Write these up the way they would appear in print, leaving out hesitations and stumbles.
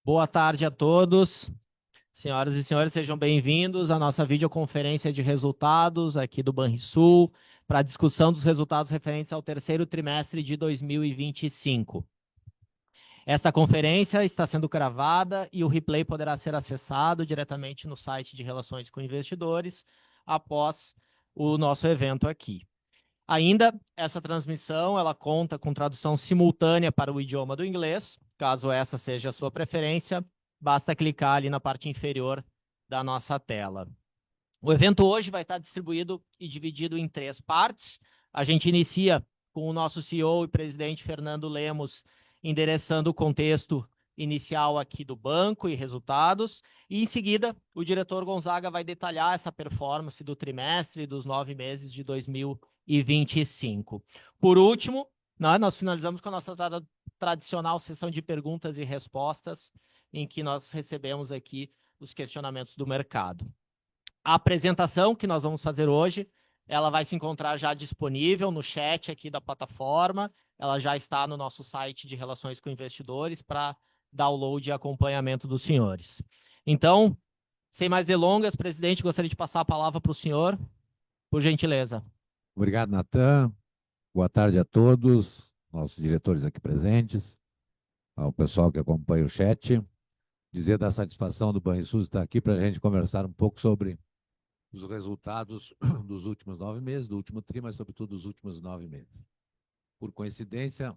Boa tarde a todos. Senhoras e senhores, sejam bem-vindos à nossa videoconferência de resultados aqui do Banrisul para a discussão dos resultados referentes ao terceiro trimestre de 2025. Essa conferência está sendo gravada e o replay poderá ser acessado diretamente no site de Relações com Investidores após o nosso evento aqui. Ainda, essa transmissão ela conta com tradução simultânea para o idioma do inglês. Caso essa seja a sua preferência, basta clicar ali na parte inferior da nossa tela. O evento hoje vai estar distribuído e dividido em três partes. A gente inicia com o nosso CEO e presidente Fernando Lemos endereçando o contexto inicial aqui do banco e resultados. E em seguida, o diretor Gonzaga vai detalhar essa performance do trimestre e dos 9 meses de 2025. Por último, nós finalizamos com a nossa tradicional sessão de perguntas e respostas, em que nós recebemos aqui os questionamentos do mercado. A apresentação que nós vamos fazer hoje, ela vai se encontrar já disponível no chat aqui da plataforma, ela já está no nosso site de Relações com Investidores para download e acompanhamento dos senhores. Então, sem mais delongas, presidente, gostaria de passar a palavra para o senhor, por gentileza. Obrigado, Natan. Boa tarde a todos, nossos diretores aqui presentes, ao pessoal que acompanha o chat. Dizer da satisfação do Banrisul estar aqui para a gente conversar um pouco sobre os resultados dos últimos 9 meses, do último tri, mas sobretudo dos últimos 9 meses. Por coincidência,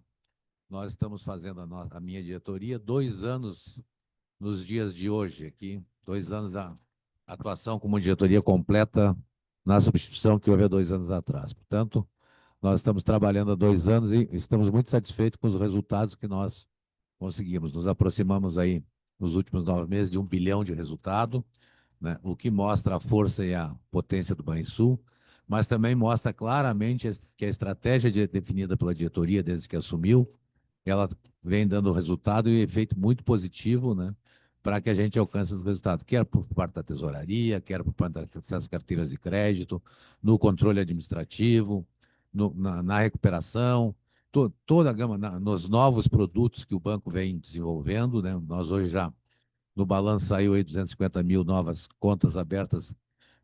nós estamos fazendo a minha diretoria 2 anos nos dias de hoje aqui, 2 anos da atuação como diretoria completa na substituição que houve há 2 anos atrás. Portanto, nós estamos trabalhando há 2 anos e estamos muito satisfeitos com os resultados que nós conseguimos. Nos aproximamos aí, nos últimos 9 meses, de 1 bilhão de resultado, né? O que mostra a força e a potência do Banrisul, mas também mostra claramente que a estratégia definida pela diretoria desde que assumiu, ela vem dando resultado e efeito muito positivo, né? Para que a gente alcance os resultados, quer por parte da tesouraria, quer por parte das carteiras de crédito, no controle administrativo, na recuperação, toda a gama, nos novos produtos que o banco vem desenvolvendo, né? Nós hoje já, no balanço, saiu aí 250 mil novas contas abertas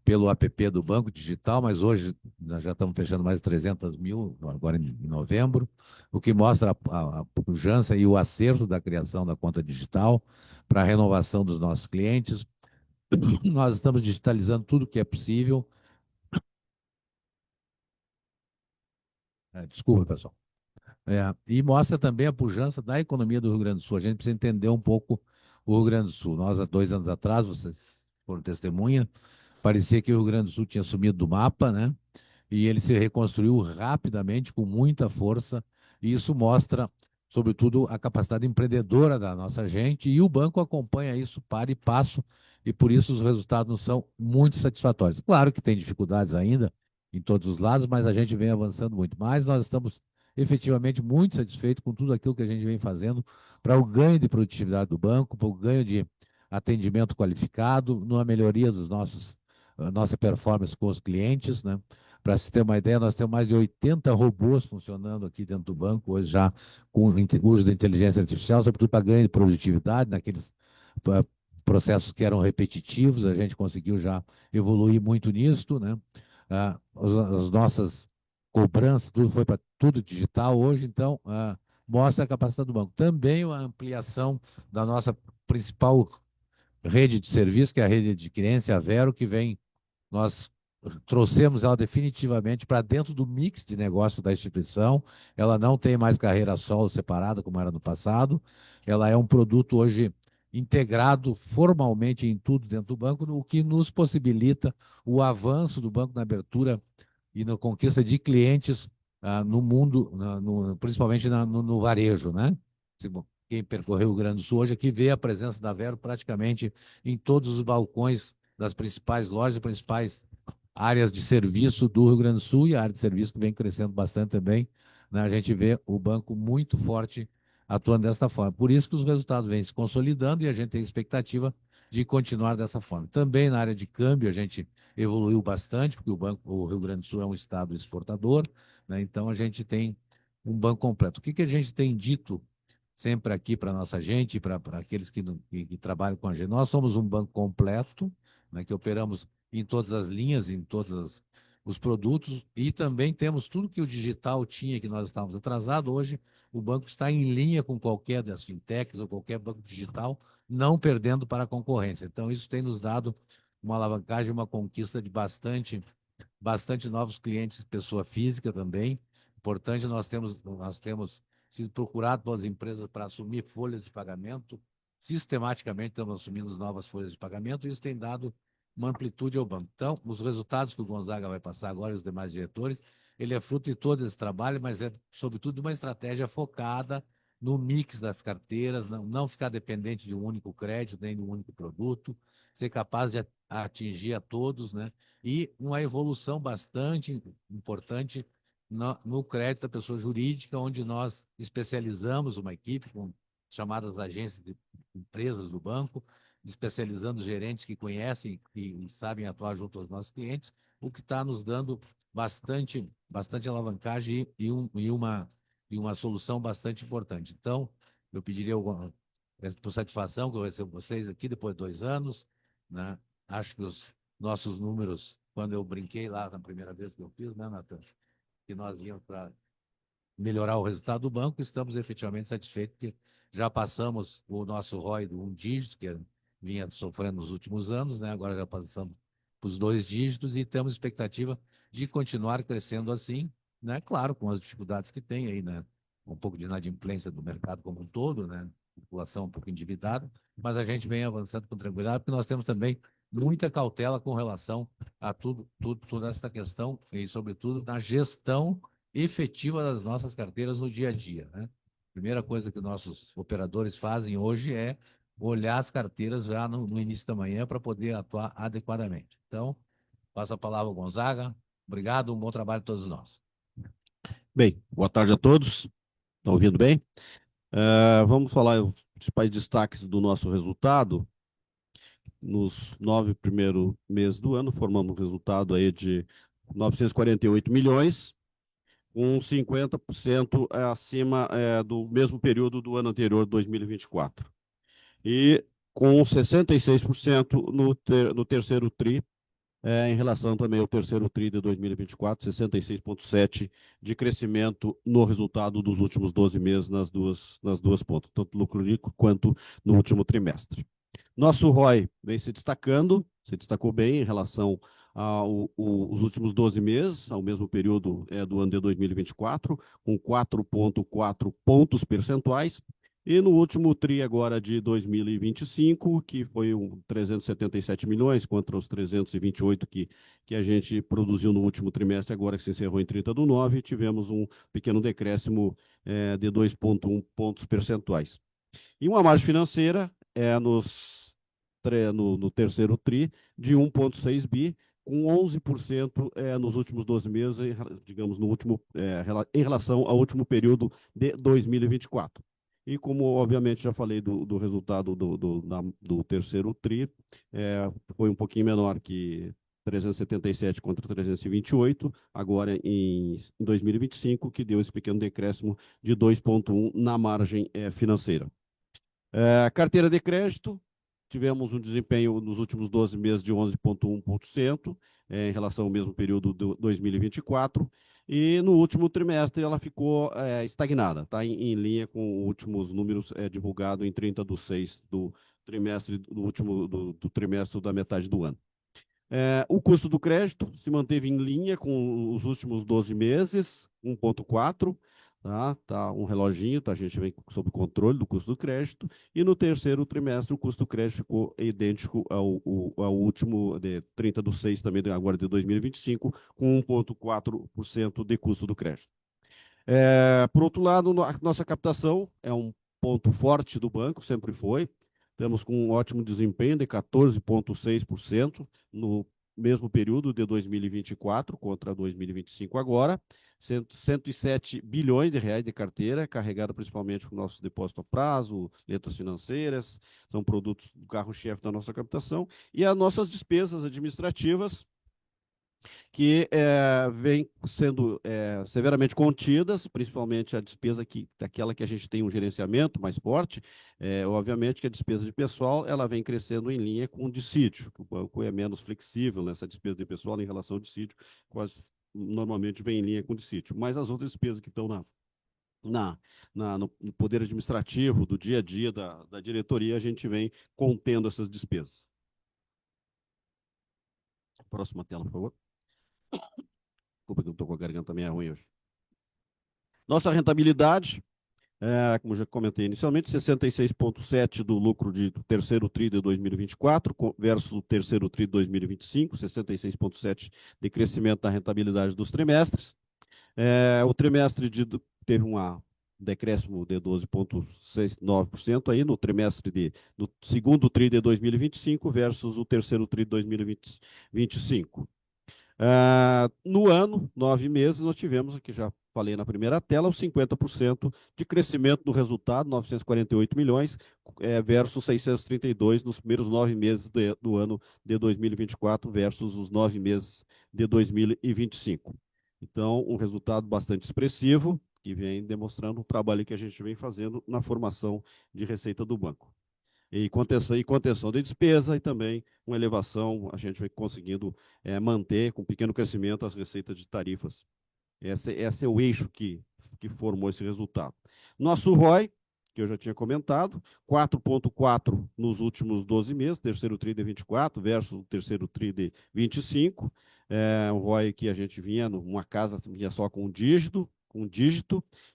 pelo app do Banco Digital, mas hoje nós já estamos fechando mais de 300 mil, agora em novembro, o que mostra a pujança e o acerto da criação da conta digital para a renovação dos nossos clientes. Nós estamos digitalizando tudo que é possível. Desculpa, pessoal. E mostra também a pujança da economia do Rio Grande do Sul. A gente precisa entender um pouco o Rio Grande do Sul. Nós, há 2 anos atrás, vocês foram testemunha, parecia que o Rio Grande do Sul tinha sumido do mapa, né? E ele se reconstruiu rapidamente, com muita força, e isso mostra, sobretudo, a capacidade empreendedora da nossa gente, e o banco acompanha isso para e passo, e por isso os resultados não são muito satisfatórios. Claro que tem dificuldades ainda em todos os lados, mas a gente vem avançando muito mais. Nós estamos efetivamente muito satisfeitos com tudo aquilo que a gente vem fazendo para o ganho de produtividade do banco, para o ganho de atendimento qualificado, numa melhoria dos nossa performance com os clientes, né? Para se ter uma ideia, nós temos mais de 80 robôs funcionando aqui dentro do banco, hoje já com uso da inteligência artificial, sobretudo para grande produtividade, naqueles processos que eram repetitivos, a gente conseguiu já evoluir muito nisso, né? As nossas cobranças, tudo foi para tudo digital hoje, então mostra a capacidade do banco. Também a ampliação da nossa principal rede de serviço, que é a rede de adquirência, a Vero, que vem, nós trouxemos ela definitivamente para dentro do mix de negócio da instituição. Ela não tem mais carreira solo separada, como era no passado. Ela é um produto hoje integrado formalmente em tudo dentro do banco, o que nos possibilita o avanço do banco na abertura e na conquista de clientes no mundo, principalmente no varejo, né? Quem percorreu o Rio Grande do Sul hoje aqui vê a presença da Vero praticamente em todos os balcões das principais lojas, principais áreas de serviço do Rio Grande do Sul, e a área de serviço que vem crescendo bastante também, né? A gente vê o banco muito forte atuando dessa forma. Por isso que os resultados vêm se consolidando e a gente tem expectativa de continuar dessa forma. Também na área de câmbio a gente evoluiu bastante, porque o Rio Grande do Sul é um estado exportador, né? Então a gente tem um banco completo. O que a gente tem dito sempre aqui para a nossa gente, para aqueles que trabalham com a gente. Nós somos um banco completo, né, que operamos em todas as linhas, em todos os produtos, e também temos tudo que o digital tinha, que nós estávamos atrasados. Hoje, o banco está em linha com qualquer das fintechs ou qualquer banco digital, não perdendo para a concorrência. Então, isso tem nos dado uma alavancagem, uma conquista de bastante novos clientes, pessoa física também. Importante, nós temos sido procurados pelas empresas para assumir folhas de pagamento. Sistematicamente estamos assumindo novas folhas de pagamento e isso tem dado uma amplitude ao banco. Então, os resultados que o Gonzaga vai passar agora e os demais diretores, ele é fruto de todo esse trabalho, mas é, sobretudo, de uma estratégia focada no mix das carteiras, não ficar dependente de um único crédito, nem de um único produto, ser capaz de atingir a todos, né? E uma evolução bastante importante no crédito da pessoa jurídica, onde nós especializamos uma equipe com chamadas agências de empresas do banco, especializando gerentes que conhecem e sabem atuar junto aos nossos clientes, o que está nos dando bastante alavancagem e uma solução bastante importante. Então, eu pediria por satisfação que eu recebo vocês aqui depois de 2 anos, né? Acho que os nossos números, quando eu brinquei lá na primeira vez que eu fiz, né, Natan, que nós íamos para melhorar o resultado do banco, estamos efetivamente satisfeitos, porque já passamos o nosso ROI do 1 dígito, que vinha sofrendo nos últimos anos, né? Agora já passamos para os 2 dígitos e temos expectativa de continuar crescendo assim, né? Claro, com as dificuldades que tem aí, né? Um pouco de inadimplência do mercado como um todo, né? População um pouco endividada, mas a gente vem avançando com tranquilidade, porque nós temos também muita cautela com relação a toda essa questão e, sobretudo, na gestão efetiva das nossas carteiras no dia a dia, né? Primeira coisa que nossos operadores fazem hoje é olhar as carteiras já no início da manhã para poder atuar adequadamente. Então, passo a palavra ao Gonzaga. Obrigado, um bom trabalho a todos nós. Bem, boa tarde a todos. Estão ouvindo bem? Vamos falar os principais destaques do nosso resultado. Nos 9 primeiros meses do ano, formamos um resultado aí de 948 milhões, com 50% acima do mesmo período do ano anterior, 2024. E com 66% no terceiro TRI, em relação também ao terceiro TRI de 2024, 66,7% de crescimento no resultado dos últimos 12 meses nas duas pontas, tanto lucro líquido quanto no último trimestre. Nosso ROI vem se destacou bem em relação aos últimos 12 meses, ao mesmo período do ano de 2024, com 4,4 pontos percentuais. E no último TRI agora de 2025, que foi 377 milhões contra os 328 que a gente produziu no último trimestre, agora que se encerrou em 30/9, tivemos um pequeno decréscimo de 2,1 pontos percentuais. E uma margem financeira no terceiro TRI de 1,6 bi, com 11% nos últimos 12 meses, digamos, em relação ao último período de 2024. E como, obviamente, já falei do resultado do terceiro TRI, foi um pouquinho menor que 377 contra 328, agora em 2025, que deu esse pequeno decréscimo de 2,1 na margem financeira. Carteira de crédito, tivemos um desempenho nos últimos 12 meses de 11,1% em relação ao mesmo período de 2024, e no último trimestre ela ficou estagnada, está em linha com os últimos números divulgados em 30/6 do trimestre da metade do ano. O custo do crédito se manteve em linha com os últimos 12 meses, 1,4%. Tá um reloginho, a gente vem sob controle do custo do crédito, e no terceiro trimestre o custo do crédito ficou idêntico ao último de 30/6 também, agora de 2025, com 1,4% de custo do crédito. Por outro lado, a nossa captação é um ponto forte do banco, sempre foi. Estamos com um ótimo desempenho de 14,6% no mesmo período de 2024 contra 2025 agora, 107 bilhões de reais de carteira, carregada principalmente com nossos depósitos a prazo, letras financeiras, são produtos do carro-chefe da nossa captação, e as nossas despesas administrativas que vem sendo severamente contidas, principalmente a despesa daquela que a gente tem um gerenciamento mais forte. Obviamente que a despesa de pessoal ela vem crescendo em linha com o dissídio, que o banco é menos flexível nessa despesa de pessoal em relação ao dissídio, normalmente vem em linha com o dissídio. Mas as outras despesas que estão no poder administrativo, do dia a dia da diretoria, a gente vem contendo essas despesas. Próxima tela, por favor. Desculpa que eu estou com a garganta meio ruim hoje. Nossa rentabilidade, como já comentei inicialmente, 66,7% do lucro do terceiro TRI de 2024 versus o terceiro TRI de 2025, 66,7% de crescimento da rentabilidade dos trimestres. O trimestre teve um decréscimo de 12,9% aí no segundo TRI de 2025 versus o terceiro TRI de 2025. No ano, 9 meses, nós tivemos, aqui já falei na primeira tela, os 50% de crescimento do resultado, 948 milhões, versus 632 nos primeiros 9 meses do ano de 2024 versus os 9 meses de 2025. Então, um resultado bastante expressivo, que vem demonstrando o trabalho que a gente vem fazendo na formação de receita do banco. E contenção de despesa e também uma elevação, a gente vai conseguindo manter com pequeno crescimento as receitas de tarifas. Esse é o eixo que formou esse resultado. Nosso ROI, que eu já tinha comentado, 4,4 nos últimos 12 meses, terceiro TRI de 24 versus o terceiro TRI de 25. Um ROI que a gente vinha numa casa, vinha só com um dígito,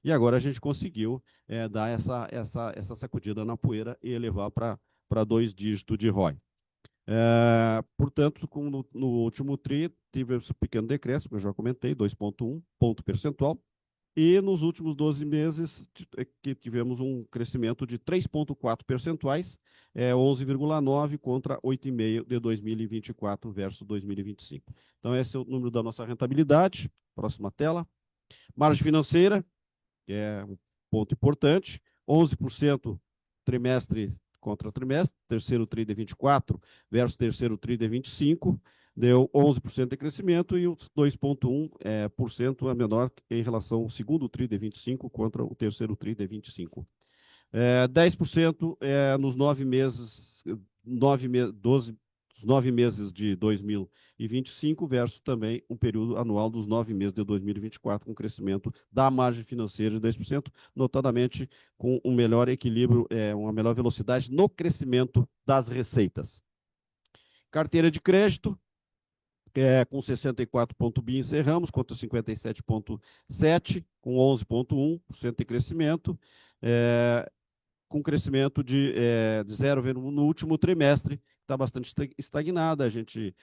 e agora a gente conseguiu dar essa sacudida na poeira e elevar para 2 dígitos de ROI. Portanto, no último TRI, tive esse pequeno decréscimo, eu já comentei, 2,1 ponto percentual, e nos últimos 12 meses que tivemos um crescimento de 3,4 percentuais, 11,9 contra 8,5 de 2024 versus 2025. Então, esse é o número da nossa rentabilidade. Próxima tela. Margem financeira, que é um ponto importante, 11% trimestre contra trimestre, terceiro TRI de 24 versus terceiro TRI de 25, deu 11% de crescimento e os 2,1% é menor em relação ao segundo TRI de 25 contra o terceiro TRI de 25. 10% nos 9 meses, 9 meses de 2025 versus também um período anual dos 9 meses de 2024, com crescimento da margem financeira de 10%, notadamente com um melhor equilíbrio, uma melhor velocidade no crescimento das receitas. Carteira de crédito, com 64 bi encerramos, contra 57,7, com 11,1% de crescimento, com crescimento de 0 no último trimestre, está bastante estagnada. A gente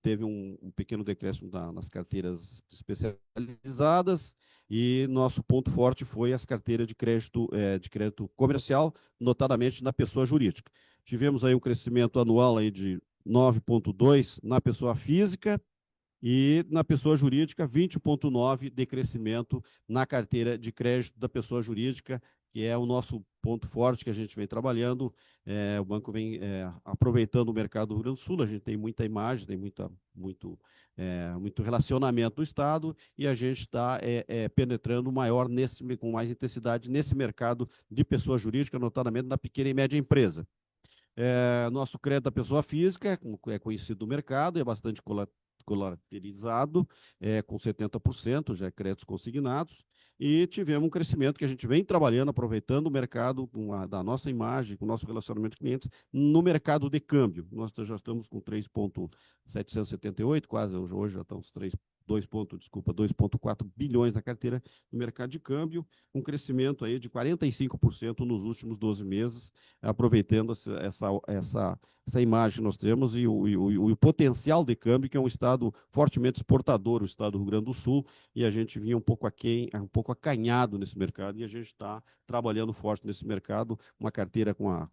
teve um pequeno decréscimo nas carteiras especializadas e nosso ponto forte foi as carteiras de crédito comercial, notadamente na pessoa jurídica. Tivemos aí um crescimento anual aí de 9,2 na pessoa física e na pessoa jurídica 20,9 de crescimento na carteira de crédito da pessoa jurídica, que é o nosso ponto forte que a gente vem trabalhando. O banco vem aproveitando o mercado do Rio Grande do Sul, a gente tem muita imagem, tem muito relacionamento do Estado, e a gente está penetrando com mais intensidade nesse mercado de pessoa jurídica, notadamente na pequena e média empresa. Nosso crédito da pessoa física, como é conhecido no mercado, é bastante colateralizado, com 70%, já créditos consignados, e tivemos um crescimento que a gente vem trabalhando, aproveitando o mercado da nossa imagem, com o nosso relacionamento de clientes, no mercado de câmbio. Nós já estamos com 3,778, quase, hoje já estamos 2,4 bilhões na carteira no mercado de câmbio, um crescimento aí de 45% nos últimos 12 meses, aproveitando essa imagem que nós temos e o potencial de câmbio, que é um estado fortemente exportador, o estado do Rio Grande do Sul, e a gente vinha um pouco acanhado nesse mercado, e a gente está trabalhando forte nesse mercado, uma carteira com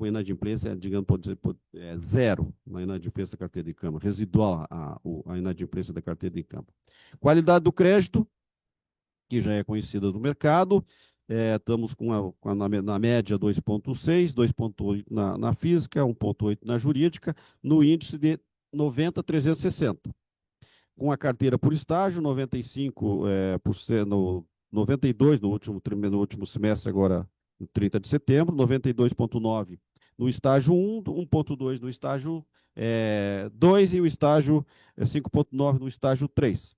inadimplência, digamos, pode dizer, zero na inadimplência da carteira de câmbio, residual a inadimplência da carteira de câmbio. Qualidade do crédito, que já é conhecida do mercado, estamos na média 2,6, 2,8 na física, 1,8 na jurídica, no índice de 90,360. Com a carteira por estágio, 95%, 92 no último semestre, agora no 30 de setembro, 92,9 no estágio 1, 1,2 no estágio 2 e o estágio 5,9 no estágio 3.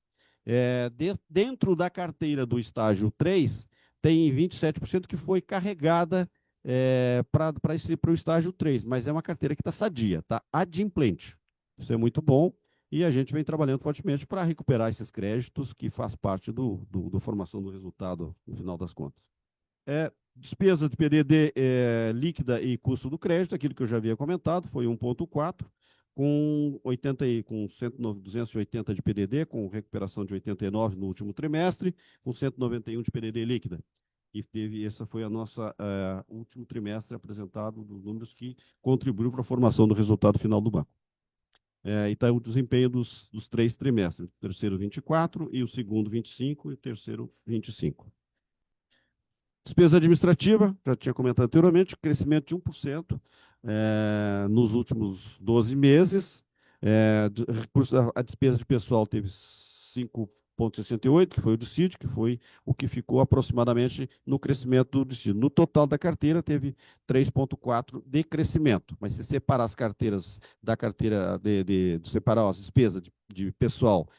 Dentro da carteira do estágio 3, tem 27% que foi carregada para o estágio 3, mas é uma carteira que está sadia, está adimplente. Isso é muito bom. E a gente vem trabalhando fortemente para recuperar esses créditos, que faz parte do formação do resultado, no final das contas. Despesa de PDD líquida e custo do crédito, aquilo que eu já havia comentado, foi 1,4, com 280 de PDD, com recuperação de 89 no último trimestre, com 191 de PDD líquida. E essa foi a nossa último trimestre apresentado dos números que contribuiu para a formação do resultado final do banco. E está o desempenho dos 3 trimestres, o terceiro 24, e o segundo 25, e o terceiro 25. Despesa administrativa, já tinha comentado anteriormente, crescimento de 1% nos últimos 12 meses. A despesa de pessoal teve 5,68, que foi o dissídio, que foi o que ficou aproximadamente no crescimento do dissídio. No total da carteira, teve 3,4 de crescimento, mas se separar as carteiras da carteira, de separar as despesas de pessoal,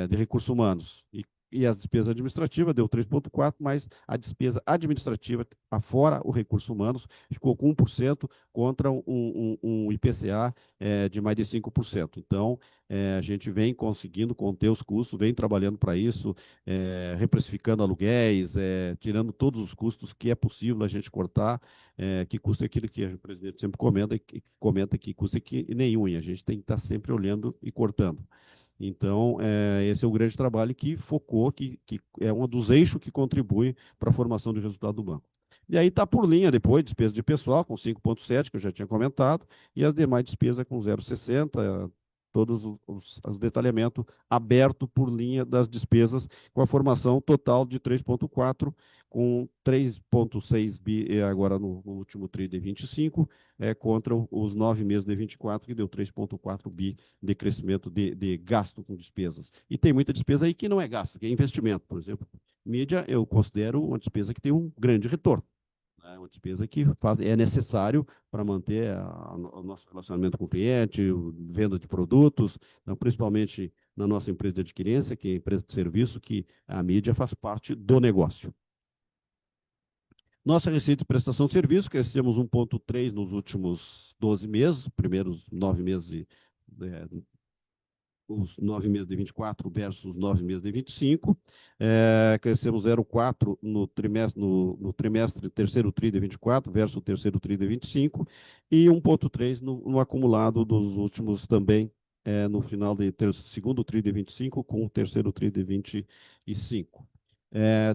de recursos humanos e as despesas administrativas, deu 3,4, mas a despesa administrativa, afora o recursos humanos, ficou com 1% contra um IPCA de mais de 5%. Então, a gente vem conseguindo conter os custos, vem trabalhando para isso, reprecificando aluguéis, tirando todos os custos que é possível a gente cortar, que custa aquilo que o presidente sempre comenta que custa que nenhum, e a gente tem que estar sempre olhando e cortando. Então, esse é o grande trabalho que focou, que é um dos eixos que contribui para a formação do resultado do banco. E aí está por linha depois, despesa de pessoal com 5,7, que eu já tinha comentado, e as demais despesas com 0,60, todos os detalhamentos aberto por linha das despesas, com a formação total de 3,4, com 3,6 bi agora no último TRI de 25, contra os 9 meses de 24, que deu 3,4 bi de crescimento de gasto com despesas. E tem muita despesa aí que não é gasto, que é investimento, por exemplo. Mídia, eu considero uma despesa que tem um grande retorno. É uma despesa que é necessário para manter o nosso relacionamento com o cliente, venda de produtos, então, principalmente na nossa empresa de adquirência, que é a empresa de serviço, que a mídia faz parte do negócio. Nossa receita de prestação de serviço, crescemos 1,3 nos últimos 12 meses, primeiros 9 meses os 9 meses de 24 versus os 9 meses de 25. Crescemos 0,4 no trimestre, terceiro TRI de 24 versus o terceiro TRI de 25, e 1,3 no acumulado dos últimos também, no final do segundo TRI de 25 com o terceiro TRI de 25.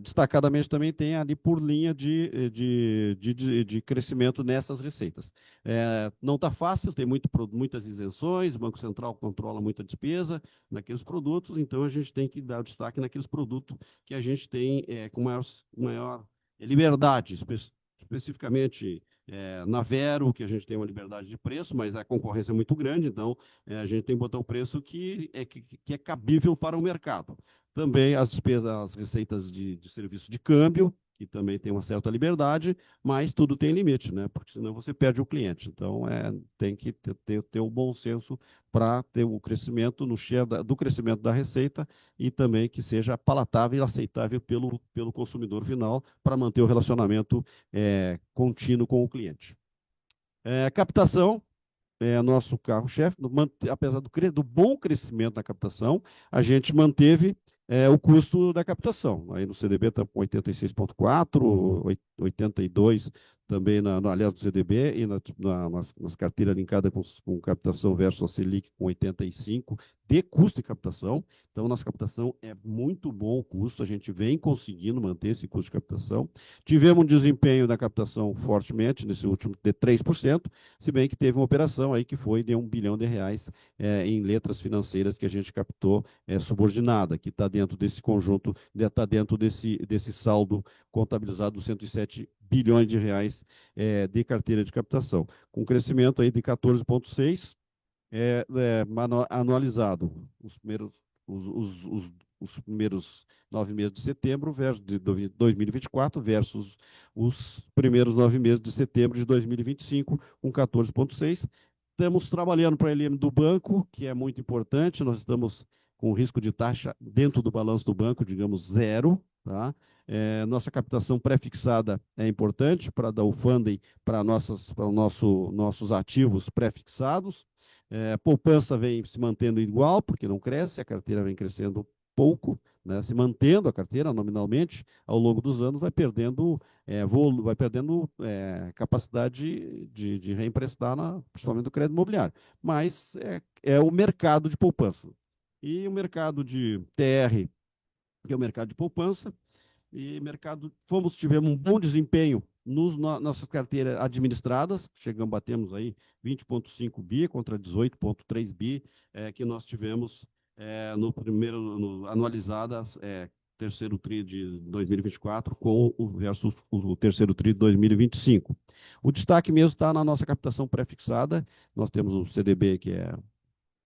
Destacadamente também tem ali por linha de crescimento nessas receitas. Não está fácil, tem muitas isenções, o Banco Central controla muita despesa naqueles produtos, então a gente tem que dar o destaque naqueles produtos que a gente tem com maior liberdade, especificamente na Vero, que a gente tem uma liberdade de preço, mas a concorrência é muito grande, então a gente tem que botar o preço que é cabível para o mercado. Também as despesas, as receitas de serviço de câmbio, que também tem uma certa liberdade, mas tudo tem limite, né? Porque senão você perde o cliente. Então, tem que ter o bom senso para ter o crescimento no share do crescimento da receita e também que seja palatável e aceitável pelo consumidor final para manter o relacionamento contínuo com o cliente. Captação. Nosso carro-chefe, apesar do bom crescimento da captação, a gente manteve o custo da captação. Aí no CDB está com 86,4, 82 também, aliás, no CDB, e nas carteiras linkadas com captação versus a Selic com 85 de custo de captação. Então, nossa captação é muito bom o custo, a gente vem conseguindo manter esse custo de captação. Tivemos um desempenho da captação fortemente, nesse último, de 3%, se bem que teve uma operação aí que foi de R$1 bilhão em letras financeiras que a gente captou subordinada, que está dentro desse conjunto, está dentro desse saldo contabilizado dos R$107 bilhões de carteira de captação, com crescimento aí de 14,6%, anualizado. Os primeiros 9 meses de setembro de 2024 versus os primeiros 9 meses de setembro de 2025, com 14,6. Estamos trabalhando para a LM do banco, que é muito importante. Nós estamos com risco de taxa dentro do balanço do banco, digamos, zero. Tá? Nossa captação pré-fixada é importante para dar o funding para nossos ativos pré-fixados. Poupança vem se mantendo igual, porque não cresce, a carteira vem crescendo pouco, né? Se mantendo a carteira nominalmente, ao longo dos anos vai perdendo capacidade de reemprestar, principalmente do crédito imobiliário. Mas é o mercado de poupança. E o mercado de TR, que é o mercado de poupança, e tivemos um bom desempenho nossas carteiras administradas, batemos aí 20,5 bi contra 18,3 bi que nós tivemos anualizadas, terceiro TRI de 2024 versus o terceiro TRI de 2025. O destaque mesmo está na nossa captação pré-fixada. Nós temos o CDB, que é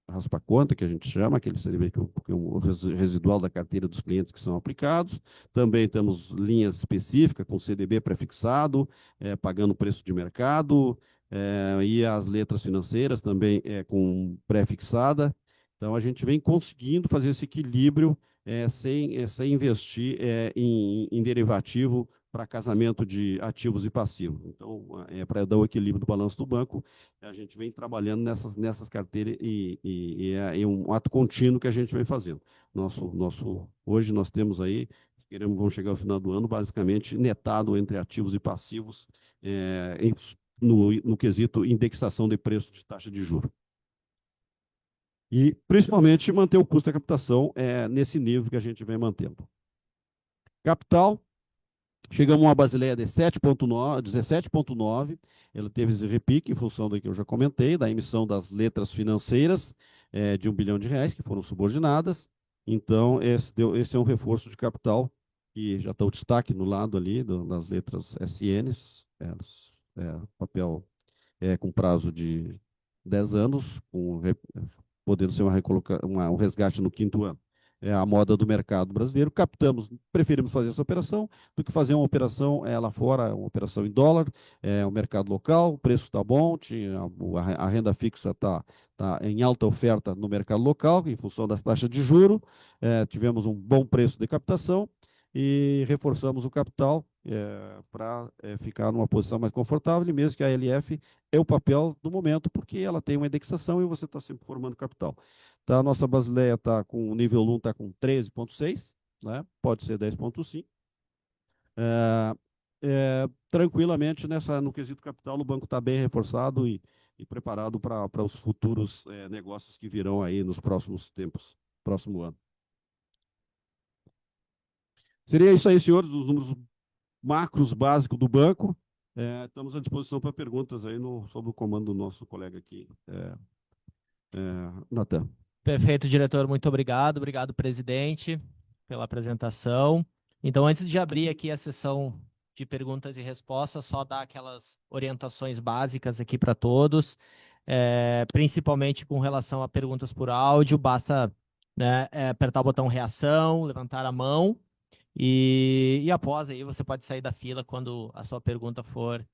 raspa-conta, que a gente chama, aquele CDB que é o residual da carteira dos clientes que são aplicados. Também temos linhas específicas com CDB prefixado, pagando preço de mercado, e as letras financeiras também com pré-fixada. Então, a gente vem conseguindo fazer esse equilíbrio sem investir em derivativo para casamento de ativos e passivos. Então, para dar o equilíbrio do balanço do banco, a gente vem trabalhando nessas carteiras e é um ato contínuo que a gente vem fazendo. Hoje nós temos aí, vamos chegar ao final do ano, basicamente netado entre ativos e passivos no quesito indexação de preço de taxa de juros. E, principalmente, manter o custo da captação nesse nível que a gente vem mantendo. Capital, chegamos a uma Basileia de 17,9. Ela teve esse repique em função do que eu já comentei, da emissão das letras financeiras de R$ 1 bilhão, que foram subordinadas. Então, esse é um reforço de capital, que já está o destaque no lado ali das letras SNs, papel com prazo de 10 anos, podendo ser um resgate no 5º ano. É a moda do mercado brasileiro. Preferimos fazer essa operação do que fazer uma operação lá fora, uma operação em dólar, o mercado local, o preço está bom, a renda fixa está em alta oferta no mercado local, em função das taxas de juros, tivemos um bom preço de captação e reforçamos o capital para ficar numa posição mais confortável, e mesmo que a LF é o papel do momento, porque ela tem uma indexação e você está sempre formando capital. Tá, a nossa Basileia está com o nível 1 está com 13,6, né? Pode ser 10,5. Tranquilamente, no quesito capital, o banco está bem reforçado e preparado para os futuros negócios que virão aí nos próximos tempos, próximo ano. Seria isso aí, senhores, os números macros básicos do banco. Estamos à disposição para perguntas aí sob o comando do nosso colega aqui, Natan. Perfeito, diretor. Muito obrigado. Obrigado, presidente, pela apresentação. Então, antes de abrir aqui a sessão de perguntas e respostas, só dar aquelas orientações básicas aqui para todos, principalmente com relação a perguntas por áudio, basta, né, apertar o botão reação, levantar a mão, e após aí você pode sair da fila quando a sua pergunta for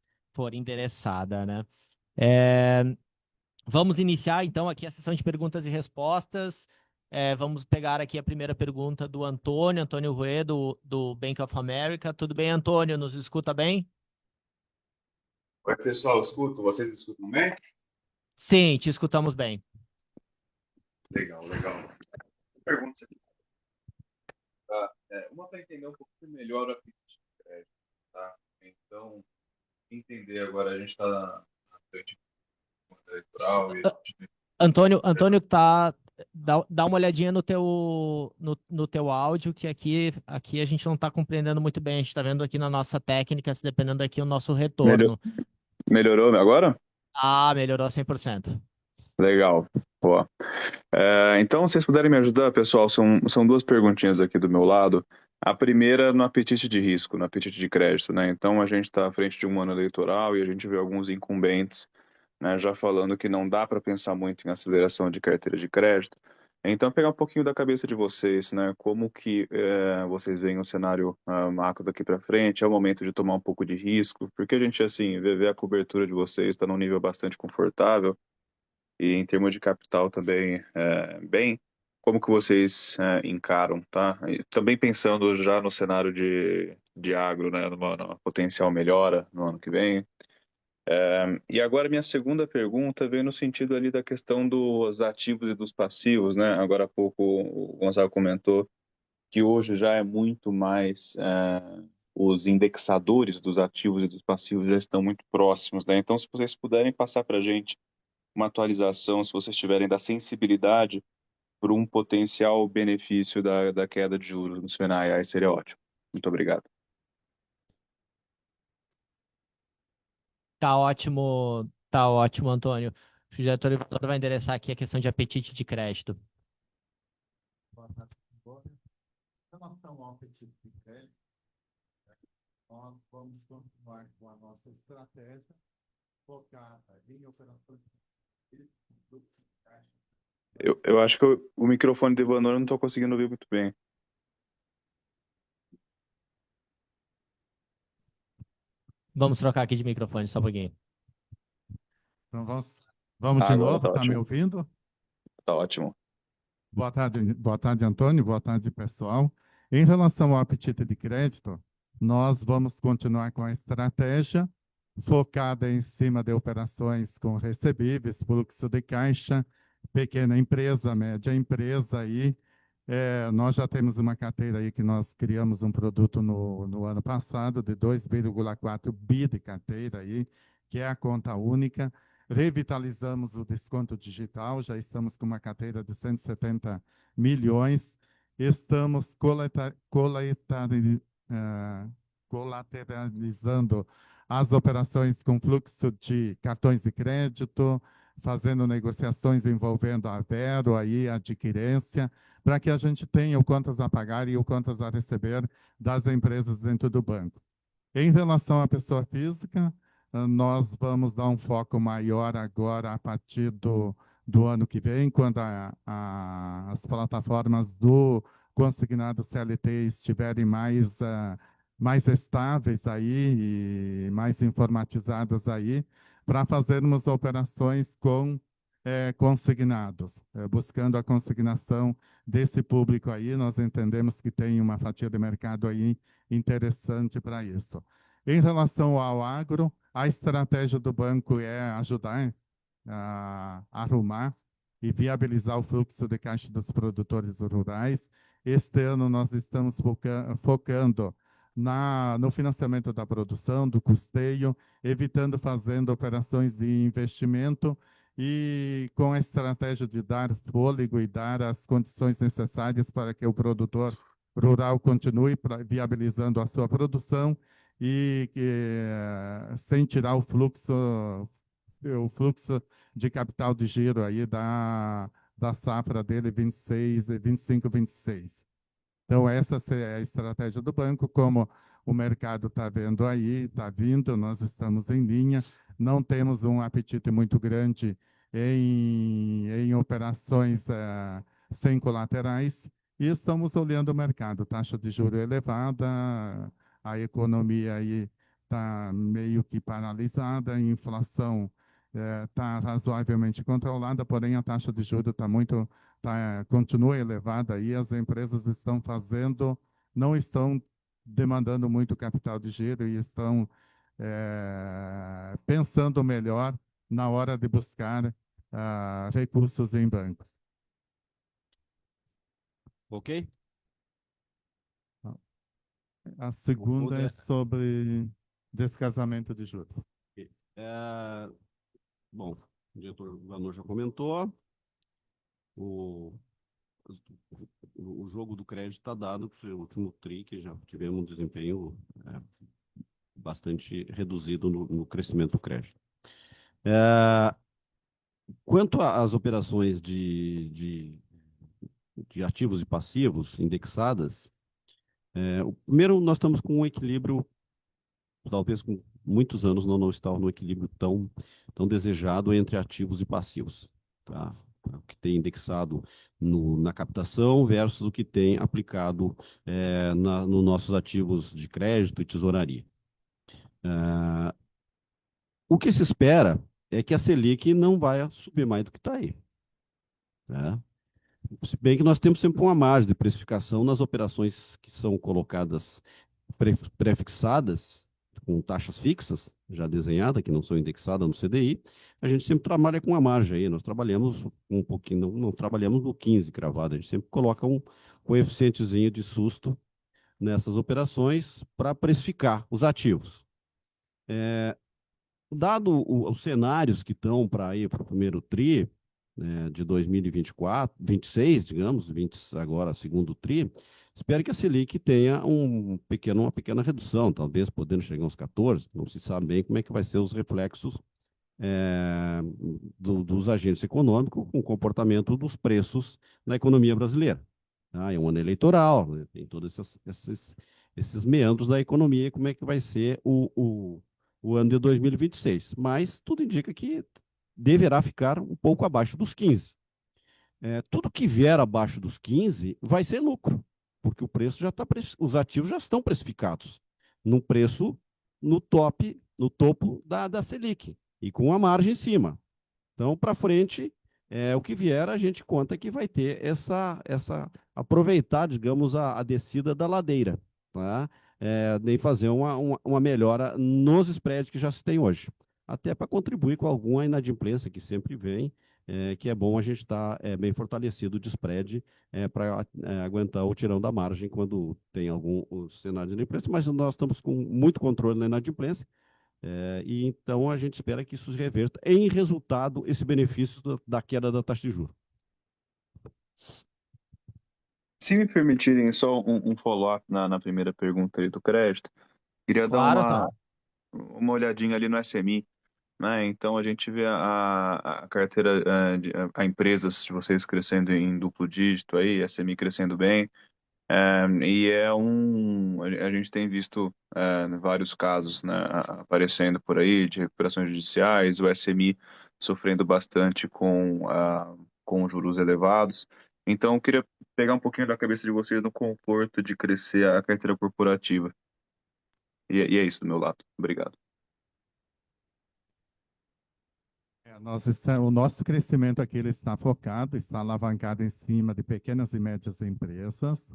endereçada, né? Vamos iniciar, então, aqui a sessão de perguntas e respostas. Vamos pegar aqui a primeira pergunta do Antônio Ruê, do Bank of America. Tudo bem, Antônio? Nos escuta bem? Oi, pessoal, escuto. Vocês me escutam bem? Sim, te escutamos bem. Legal, legal. Perguntas aqui. Tá? Uma para entender um pouco melhor o apetite de crédito. Tá? Então, entender agora, a gente está na frente eleitoral e Antônio, dá uma olhadinha no teu áudio, que aqui a gente não está compreendendo muito bem. A gente está vendo aqui na nossa técnica, se dependendo aqui o nosso retorno. Melhorou agora? Melhorou 100%. Legal. Boa. Então, se vocês puderem me ajudar, pessoal, são duas perguntinhas aqui do meu lado. A primeira no apetite de risco, no apetite de crédito, né? Então, a gente está à frente de um ano eleitoral e a gente vê alguns incumbentes né, já falando que não dá para pensar muito em aceleração de carteira de crédito. Então, pegar um pouquinho da cabeça de vocês, né, como que vocês veem o cenário macro daqui para frente, é o momento de tomar um pouco de risco, porque a gente, assim, vê a cobertura de vocês está num nível bastante confortável, e em termos de capital também, bem, como que vocês encaram, tá? E também pensando já no cenário de agro, né, numa potencial melhora no ano que vem. E agora minha segunda pergunta vem no sentido ali da questão dos ativos e dos passivos, né? Agora há pouco o Gonçalo comentou que hoje já é muito mais, os indexadores dos ativos e dos passivos já estão muito próximos, né? Então, se vocês puderem passar para a gente uma atualização, se vocês tiverem da sensibilidade por um potencial benefício da queda de juros nos FNAIs, seria ótimo. Muito obrigado. Tá ótimo, Antônio. O diretor Ivanor vai endereçar aqui a questão de apetite de crédito. Boa tarde, Antônio. Em relação ao apetite de crédito, nós vamos continuar com a nossa estratégia focada em operações de fluxo de caixa. Eu acho que o microfone do Ivanor eu não estou conseguindo ouvir muito bem. Vamos trocar aqui de microfone, só um pouquinho. Então vamos de Agora novo, tá tá me ótimo. ouvindo? Tá ótimo. Boa tarde, Antônio. Boa tarde, pessoal. Em relação ao apetite de crédito, nós vamos continuar com a estratégia focada em cima de operações com recebíveis, fluxo de caixa, pequena empresa, média empresa aí. Nós já temos uma carteira aí que nós criamos um produto no ano passado de 2,4 bi de carteira aí, que é a conta única. Revitalizamos o desconto digital, já estamos com uma carteira de 170 milhões. Estamos colateralizando as operações com fluxo de cartões de crédito, fazendo negociações envolvendo a Vero, aí, a adquirência, para que a gente tenha o contas a pagar e o contas a receber das empresas dentro do banco. Em relação à pessoa física, nós vamos dar um foco maior agora a partir do ano que vem, quando as plataformas do consignado CLT estiverem mais estáveis aí e mais informatizadas aí, para fazermos operações com consignados, buscando a consignação desse público aí. Nós entendemos que tem uma fatia de mercado aí interessante para isso. Em relação ao agro, a estratégia do banco é ajudar a arrumar e viabilizar o fluxo de caixa dos produtores rurais. Este ano nós estamos focando no financiamento da produção, do custeio, evitando fazendo operações de investimento e com a estratégia de dar fôlego e dar as condições necessárias para que o produtor rural continue viabilizando a sua produção e sem tirar o fluxo de capital de giro aí da safra dele 26, 25, 26. Então, essa é a estratégia do banco, como o mercado está vendo aí, está vindo, nós estamos em linha, não temos um apetite muito grande em operações sem colaterais e estamos olhando o mercado, taxa de juros elevada, a economia aí está meio que paralisada, a inflação está razoavelmente controlada, porém a taxa de juros continua elevada e as empresas não estão demandando muito capital de giro e estão pensando melhor na hora de buscar recursos em bancos. Ok? A segunda é sobre descasamento de juros. Bom, o diretor Ivanor já comentou. O jogo do crédito está dado, que foi o último TRI, que já tivemos um desempenho bastante reduzido no crescimento do crédito. Quanto às operações de ativos e passivos indexadas, primeiro nós estamos com um equilíbrio, talvez com muitos anos não estava no equilíbrio tão desejado entre ativos e passivos. Tá? O que tem indexado na captação versus o que tem aplicado nos nossos ativos de crédito e tesouraria. O que se espera é que a Selic não vai subir mais do que está aí. Tá? Se bem que nós temos sempre uma margem de precificação nas operações que são colocadas prefixadas, com taxas fixas, já desenhadas, que não são indexadas no CDI, a gente sempre trabalha com uma margem aí. Nós trabalhamos um pouquinho, não trabalhamos no 15 cravado, a gente sempre coloca um coeficientezinho de susto nessas operações para precificar os ativos. Dado os cenários que estão para ir para o primeiro TRI, de 2024, 26, digamos, 20, agora segundo TRI, espero que a Selic tenha uma pequena redução, talvez podendo chegar aos 14, não se sabe bem como é que vai ser os reflexos dos agentes econômicos com o comportamento dos preços na economia brasileira. Tá? É um ano eleitoral, né? Tem todos esses meandros da economia, como é que vai ser o ano de 2026. Mas tudo indica que deverá ficar um pouco abaixo dos 15. Tudo que vier abaixo dos 15 vai ser lucro, porque o preço já está, os ativos já estão precificados num preço no topo da Selic e com a margem em cima. Então, para frente, o que vier, a gente conta que vai ter aproveitar, digamos, a descida da ladeira, tá? Nem fazer uma melhora nos spreads que já se tem hoje. Até para contribuir com alguma inadimplência que sempre vem, que é bom a gente estar bem fortalecido de spread para aguentar o tirão da margem quando tem algum cenário de inadimplência, mas nós estamos com muito controle na inadimplência, e então a gente espera que isso se reverta em resultado, esse benefício da queda da taxa de juros. Se me permitirem só um follow-up na primeira pergunta ali do crédito, queria dar Claro, Antônio. uma olhadinha ali no SMI, né? Então a gente vê a carteira, a empresas de vocês crescendo em duplo dígito aí, SMI crescendo bem, e a gente tem visto vários casos, né, aparecendo por aí de recuperações judiciais, o SMI sofrendo bastante com juros elevados. Então, eu queria pegar um pouquinho da cabeça de vocês no conforto de crescer a carteira corporativa. E é isso do meu lado. Obrigado. O nosso crescimento aqui ele está focado, está alavancado em cima de pequenas e médias empresas.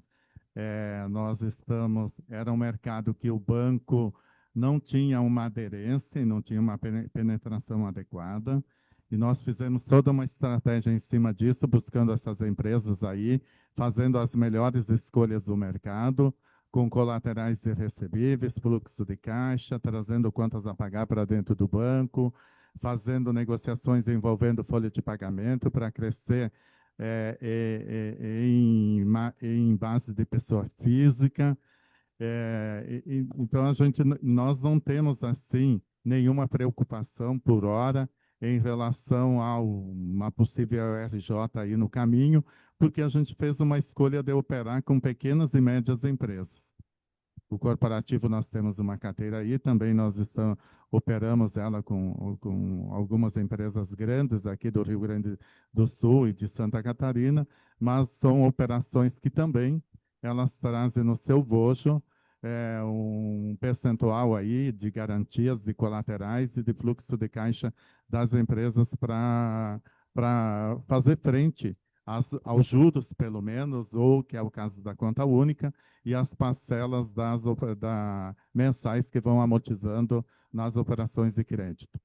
Era um mercado que o banco não tinha uma aderência, não tinha uma penetração adequada, e nós fizemos toda uma estratégia em cima disso, buscando essas empresas aí, fazendo as melhores escolhas do mercado, com colaterais irrecebíveis, fluxo de caixa, trazendo contas a pagar para dentro do banco, fazendo negociações envolvendo folha de pagamento para crescer em base de pessoa física. Então, nós não temos, assim, nenhuma preocupação por hora em relação a uma possível RJ aí no caminho, porque a gente fez uma escolha de operar com pequenas e médias empresas. O corporativo nós temos uma carteira aí, também operamos ela com algumas empresas grandes aqui do Rio Grande do Sul e de Santa Catarina, mas são operações que também elas trazem no seu bojo um percentual aí de garantias de colaterais e de fluxo de caixa das empresas para fazer frente aos juros, pelo menos, ou que é o caso da conta única, e as parcelas mensais que vão amortizando nas operações de crédito.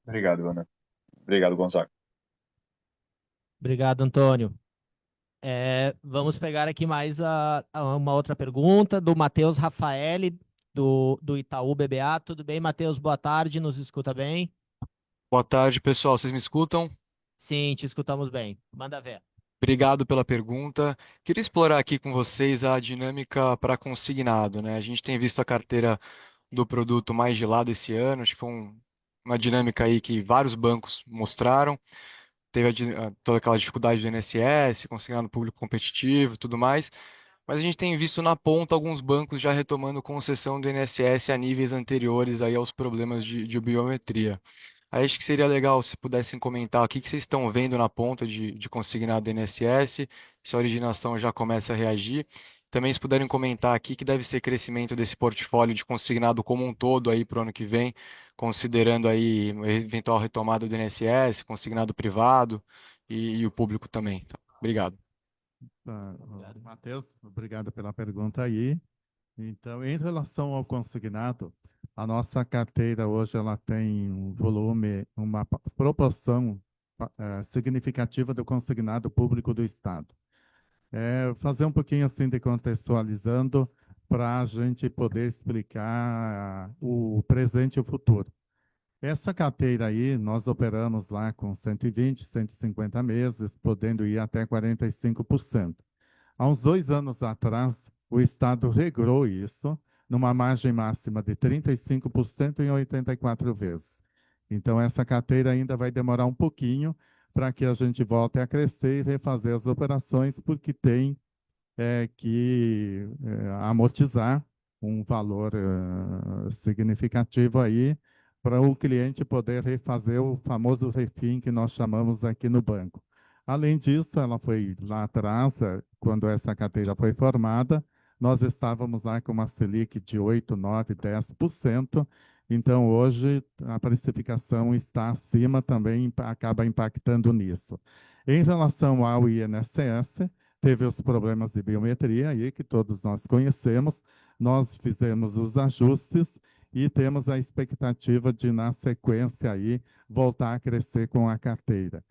Obrigado, Ana. Obrigado, Gonzaga. Obrigado, Antônio. Vamos pegar aqui mais uma outra pergunta do Matheus Rafaeli, do Itaú BBA. Tudo bem, Matheus? Boa tarde, nos escuta bem? Boa tarde, pessoal. Vocês me escutam? Sim, te escutamos bem. Manda ver. Obrigado pela pergunta. Queria explorar aqui com vocês a dinâmica para consignado, né? A gente tem visto a carteira do produto mais de lado esse ano, acho que foi uma dinâmica aí que vários bancos mostraram. Teve toda aquela dificuldade do INSS, consignado público competitivo, tudo mais. mas a gente tem visto na ponta alguns bancos já retomando concessão do INSS a níveis anteriores aí aos problemas de biometria. Aí acho que seria legal se pudessem comentar o que vocês estão vendo na ponta de consignado do INSS, se a originação já começa a reagir. Também se puderem comentar aqui que deve ser crescimento desse portfólio de consignado como um todo aí para o ano que vem, considerando aí uma eventual retomada do INSS, consignado privado e o público também. Então, obrigado. Matheus, obrigado pela pergunta aí. Então, em relação ao consignado, a nossa carteira hoje ela tem um volume, uma proporção significativa do consignado público do Estado. Fazer um pouquinho assim de contextualizando para a gente poder explicar o presente e o futuro. Essa carteira aí, nós operamos lá com 120, 150 meses, podendo ir até 45%. Há uns 2 anos atrás, o Estado regrou isso numa margem máxima de 35% em 84 vezes. Então, essa carteira ainda vai demorar um pouquinho para que a gente volte a crescer e refazer as operações, porque tem que amortizar um valor significativo aí para o cliente poder refazer o famoso refim que nós chamamos aqui no banco. Além disso, ela foi lá atrás, quando essa carteira foi formada, nós estávamos lá com uma Selic de 8, 9, 10%. Então, hoje, a precificação está acima, também acaba impactando nisso. Em relação ao INSS, teve os problemas de biometria aí, que todos nós conhecemos. Nós fizemos os ajustes e temos a expectativa de, na sequência aí, voltar a crescer com a carteira.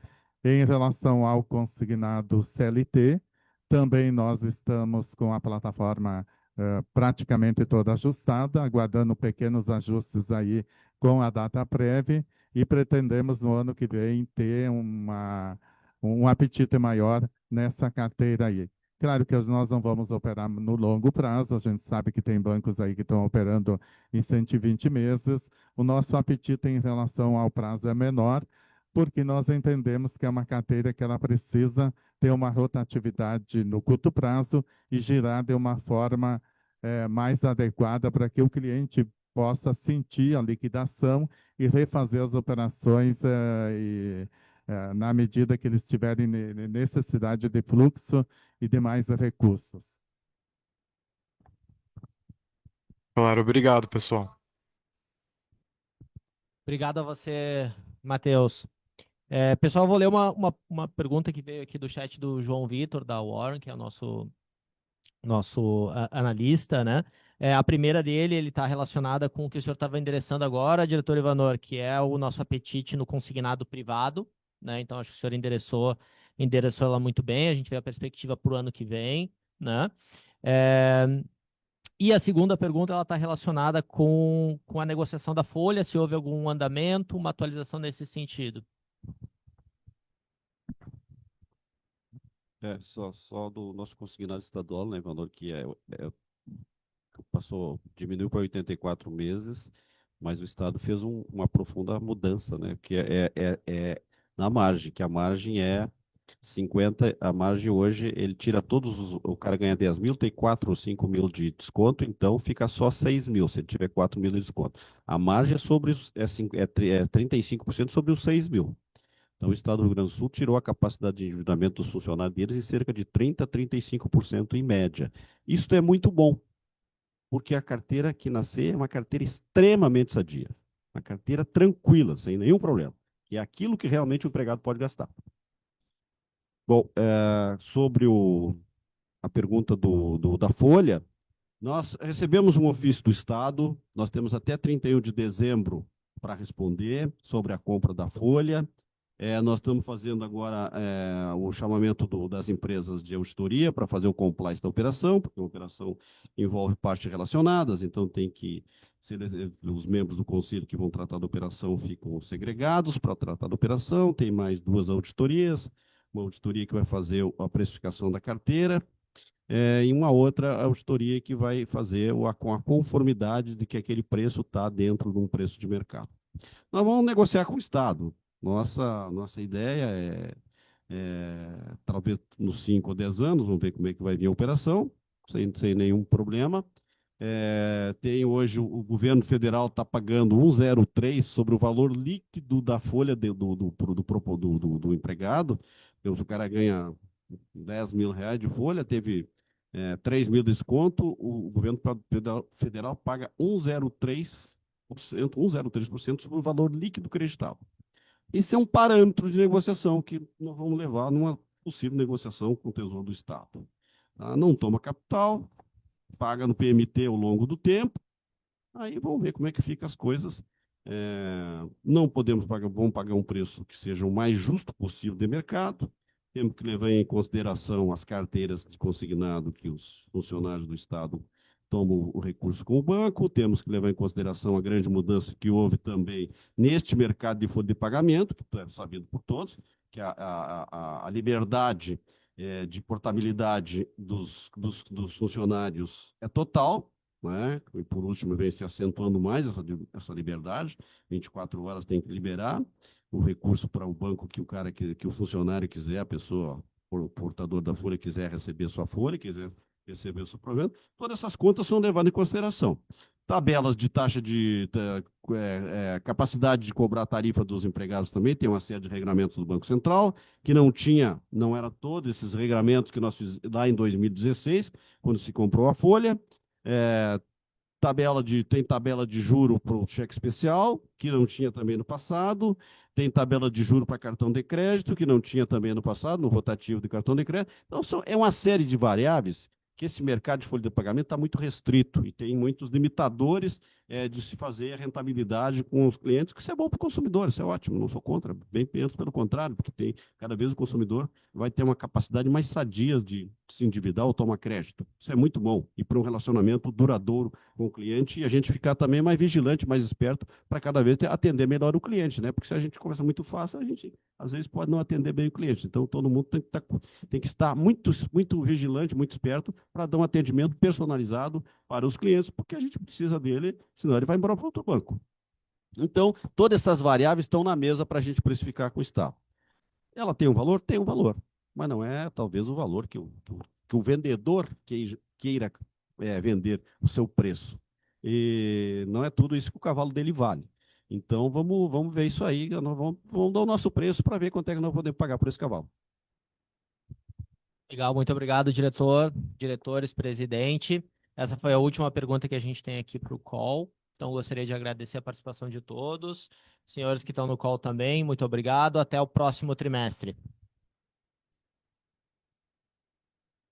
Em relação ao consignado CLT, também nós estamos com a plataforma praticamente toda ajustada, aguardando pequenos ajustes aí com a data prévia e pretendemos no ano que vem ter um apetite maior nessa carteira aí. Claro que nós não vamos operar no longo prazo, a gente sabe que tem bancos aí que estão operando em 120 meses. O nosso apetite em relação ao prazo é menor, porque nós entendemos que é uma carteira que ela precisa ter uma rotatividade no curto prazo e girar de uma forma mais adequada para que o cliente possa sentir a liquidação e refazer as operações na medida que eles tiverem necessidade de fluxo e de mais recursos. Claro, obrigado, pessoal. Obrigado a você, Matheus. Pessoal, vou ler uma pergunta que veio aqui do chat do João Vitor, da Warren, que é o nosso analista, né? A primeira dele, ele está relacionada com o que o senhor estava endereçando agora, diretor Ivanor, que é o nosso apetite no consignado privado, né? Então, acho que o senhor endereçou ela muito bem, a gente vê a perspectiva para o ano que vem, né? E a segunda pergunta, ela está relacionada com a negociação da folha, se houve algum andamento, uma atualização nesse sentido. Só do nosso consignado estadual, né, Ivanor, que diminuiu para 84 meses, mas o Estado fez uma profunda mudança, né, que na margem, que a margem é 50, a margem hoje, ele tira o cara ganha 10 mil, tem 4 ou 5 mil de desconto, então fica só 6 mil, se ele tiver 4 mil de desconto. A margem é 35% sobre os 6 mil. Então, o Estado do Rio Grande do Sul tirou a capacidade de endividamento dos funcionários deles em cerca de 30% a 35% em média. Isso é muito bom, porque a carteira que nascer é uma carteira extremamente sadia, uma carteira tranquila, sem nenhum problema, que é aquilo que realmente o empregado pode gastar. Bom, sobre a pergunta da Folha, nós recebemos um ofício do Estado, nós temos até 31 de dezembro para responder sobre a compra da Folha. Nós estamos fazendo agora o chamamento das empresas de auditoria para fazer o compliance da operação, porque a operação envolve partes relacionadas, então tem que os membros do conselho que vão tratar da operação ficam segregados para tratar da operação, tem mais 2 auditorias, uma auditoria que vai fazer a precificação da carteira, e uma outra auditoria que vai fazer com a conformidade de que aquele preço está dentro de um preço de mercado. Nós vamos negociar com o Estado. Nossa ideia talvez nos 5 ou 10 anos, vamos ver como é que vai vir a operação, sem nenhum problema. Tem hoje, o governo federal está pagando 1,03 sobre o valor líquido da folha do empregado. Então, se o cara ganha 10 mil reais de folha, teve 3 mil de desconto, o governo federal paga 1,03% sobre o valor líquido creditável. Esse é um parâmetro de negociação que nós vamos levar numa possível negociação com o Tesouro do Estado. Tá? Não toma capital, paga no PMT ao longo do tempo, aí vamos ver como é que ficam as coisas. Não podemos pagar, vamos pagar um preço que seja o mais justo possível de mercado, temos que levar em consideração as carteiras de consignado que os funcionários do Estado tomam o recurso com o banco, temos que levar em consideração a grande mudança que houve também neste mercado de folha de pagamento, que é sabido por todos, que a liberdade de portabilidade dos funcionários é total, né? E por último vem se acentuando mais essa liberdade, 24 horas tem que liberar o recurso para o banco que o funcionário quiser, a pessoa, o portador da folha quiser receber sua folha, quiser receber o seu provento, todas essas contas são levadas em consideração. Tabelas de taxa de capacidade de cobrar a tarifa dos empregados também, tem uma série de regramentos do Banco Central, que não era todos esses regramentos que nós fizemos lá em 2016, quando se comprou a folha. Tem tabela de juro para o cheque especial, que não tinha também no passado, tem tabela de juro para cartão de crédito, que não tinha também no passado, no rotativo de cartão de crédito. Então, é uma série de variáveis que esse mercado de folha de pagamento está muito restrito e tem muitos limitadores de se fazer a rentabilidade com os clientes, que isso é bom para o consumidor, isso é ótimo, não sou contra, bem pelo contrário, porque cada vez o consumidor vai ter uma capacidade mais sadia de se endividar ou tomar crédito. Isso é muito bom e para um relacionamento duradouro com o cliente e a gente ficar também mais vigilante, mais esperto, para cada vez atender melhor o cliente, né? Porque se a gente conversa muito fácil, a gente às vezes pode não atender bem o cliente. Então, todo mundo tem que estar muito, muito vigilante, muito esperto, para dar um atendimento personalizado para os clientes, porque a gente precisa dele, senão ele vai embora para outro banco. Então, todas essas variáveis estão na mesa para a gente precificar com o Estado. Ela tem um valor? Tem um valor, mas não é talvez o valor que o vendedor queira vender o seu preço. E não é tudo isso que o cavalo dele vale. Então, vamos ver isso aí, nós vamos dar o nosso preço para ver quanto é que nós podemos pagar por esse cavalo. Legal, muito obrigado, diretor, diretores, presidente. Essa foi a última pergunta que a gente tem aqui para o call. Então, gostaria de agradecer a participação de todos. Senhores que estão no call também, muito obrigado. Até o próximo trimestre.